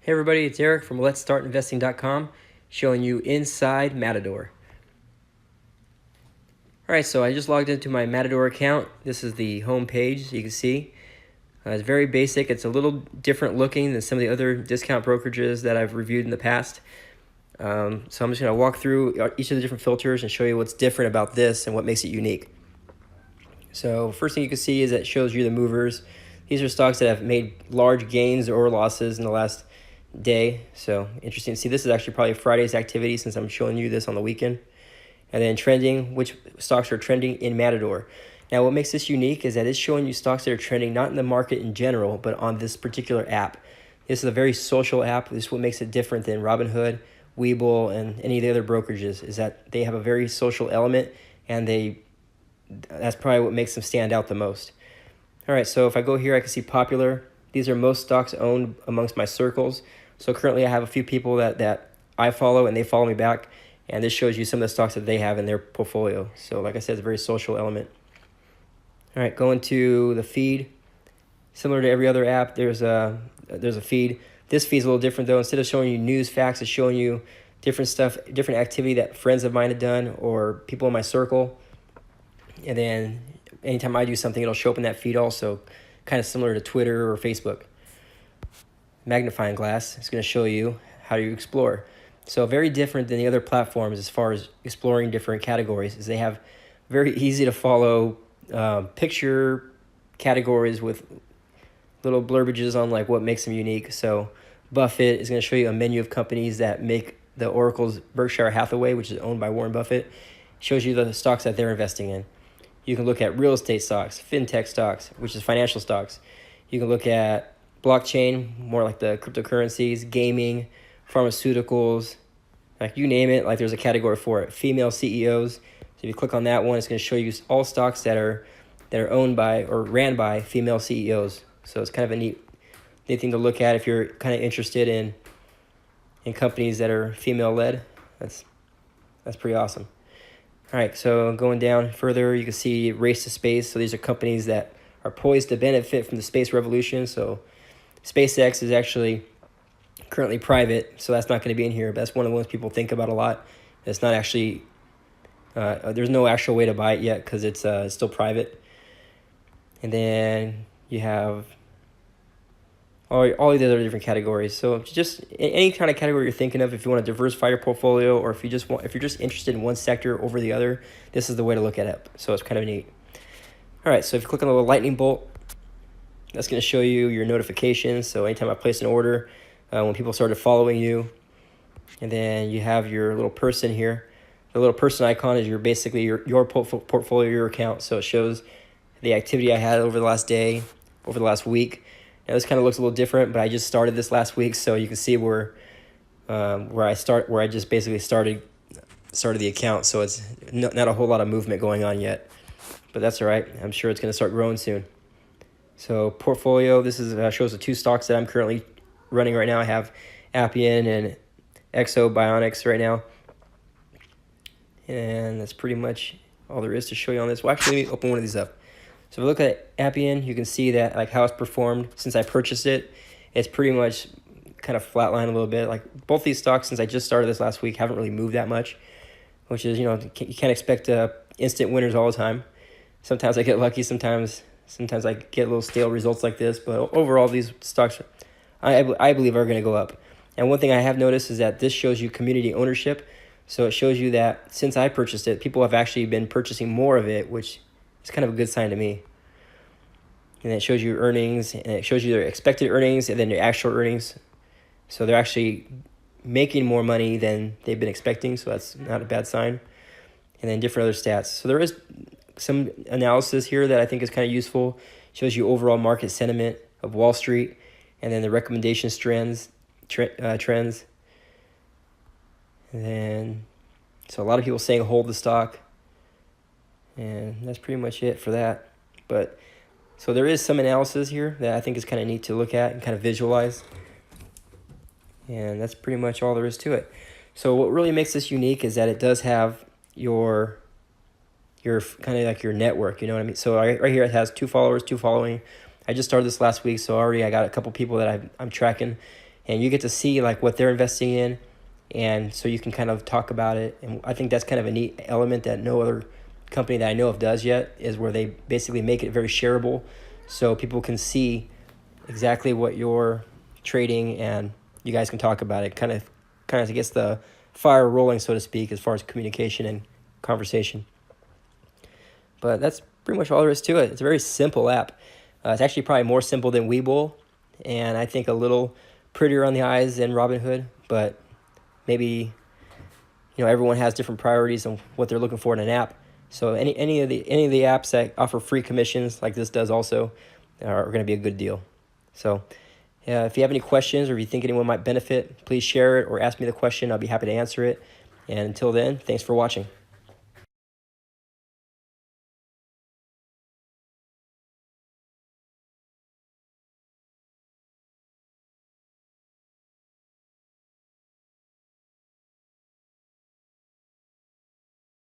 Hey everybody, it's Eric from Let'sStartInvesting.com showing you inside Matador. Alright, so I just logged into my Matador account. This is the home page, you can see. It's very basic. It's a little different looking than some of the other discount brokerages that I've reviewed in the past. So I'm just going to walk through each of the different filters and show you what's different about this and what makes it unique. So first thing you can see is that it shows you the movers. These are stocks that have made large gains or losses in the last day. So interesting to see. This is actually probably Friday's activity since I'm showing you this on the weekend. And then trending, which stocks are trending in Matador. Now what makes this unique is that it's showing you stocks that are trending not in the market in general, but on this particular app. This is a very social app. This is what makes it different than Robinhood, Webull, and any of the other brokerages, is that they have a very social element, and that's probably what makes them stand out the most. All right, so if I go here, I can see popular. These are most stocks owned amongst my circles. So currently I have a few people that I follow and they follow me back. And this shows you some of the stocks that they have in their portfolio. So like I said, it's a very social element. All right, going to the feed. Similar to every other app, there's a feed. This feed's a little different though. Instead of showing you news, facts, it's showing you different stuff, different activity that friends of mine have done or people in my circle. And then anytime I do something, it'll show up in that feed also, kind of similar to Twitter or Facebook. Magnifying glass is going to show you how you explore. So very different than the other platforms as far as exploring different categories, is they have very easy to follow picture categories with little blurbages on like what makes them unique. So Buffett is going to show you a menu of companies that make the Oracle's Berkshire Hathaway, which is owned by Warren Buffett. Shows you the stocks that they're investing in. You can look at real estate stocks, fintech stocks, which is financial stocks. You can look at blockchain, more like the cryptocurrencies, gaming, pharmaceuticals, like you name it, like there's a category for it. Female CEOs. So if you click on that one, it's going to show you all stocks that are owned by or ran by female CEOs. So it's kind of a neat thing to look at if you're kind of interested in companies that are female led. That's pretty awesome. All right, so going down further, you can see race to space. So these are companies that are poised to benefit from the space revolution. So SpaceX is actually currently private, so that's not going to be in here. But that's one of the ones people think about a lot. It's not actually, there's no actual way to buy it yet because it's still private. And then you have all these other different categories. So just any kind of category you're thinking of, if you want to diversify your portfolio, or if you're just interested in one sector over the other, this is the way to look at it. So it's kind of neat. All right, so if you click on the little lightning bolt, that's going to show you your notifications. So anytime I place an order, when people started following you, and then you have your little person here. The little person icon is basically your portfolio, your account. So it shows the activity I had over the last day, over the last week. Now this kind of looks a little different, but I just started this last week, so you can see where I just basically started the account. So it's not a whole lot of movement going on yet, but that's all right. I'm sure it's going to start growing soon. So portfolio, this is shows the two stocks that I'm currently running right now. I have Appian and Exo Bionics right now, and that's pretty much all there is to show you on this. Well, actually, let me open one of these up. So if we look at Appian, you can see that like how it's performed since I purchased it. It's pretty much kind of flatlined a little bit. Like both these stocks, since I just started this last week, haven't really moved that much, which is, you can't expect instant winners all the time. Sometimes I get lucky, sometimes I get little stale results like this, but overall these stocks, I believe, are going to go up. And one thing I have noticed is that this shows you community ownership. So it shows you that since I purchased it, people have actually been purchasing more of it, which is kind of a good sign to me. And it shows you earnings, and it shows you their expected earnings and then their actual earnings. So they're actually making more money than they've been expecting, so that's not a bad sign. And then different other stats. So there is some analysis here that I think is kind of useful. It shows you overall market sentiment of Wall Street, and then the recommendations trends. And then, so a lot of people saying hold the stock, and that's pretty much it for that. But so there is some analysis here that I think is kind of neat to look at and kind of visualize. And that's pretty much all there is to it. So what really makes this unique is that it does have your kind of like your network, you know what I mean? So right here it has 2 followers, 2 following. I just started this last week, so already I got a couple people that I'm tracking, and you get to see like what they're investing in, and so you can kind of talk about it. And I think that's kind of a neat element that no other company that I know of does yet, is where they basically make it very shareable, so people can see exactly what you're trading, and you guys can talk about it. Kind of gets the fire rolling, so to speak, as far as communication and conversation. But that's pretty much all there is to it. It's a very simple app. It's actually probably more simple than Webull, and I think a little prettier on the eyes than Robinhood. But maybe everyone has different priorities on what they're looking for in an app. So any of the apps that offer free commissions, like this does also, are going to be a good deal. So if you have any questions, or if you think anyone might benefit, please share it or ask me the question. I'll be happy to answer it. And until then, thanks for watching.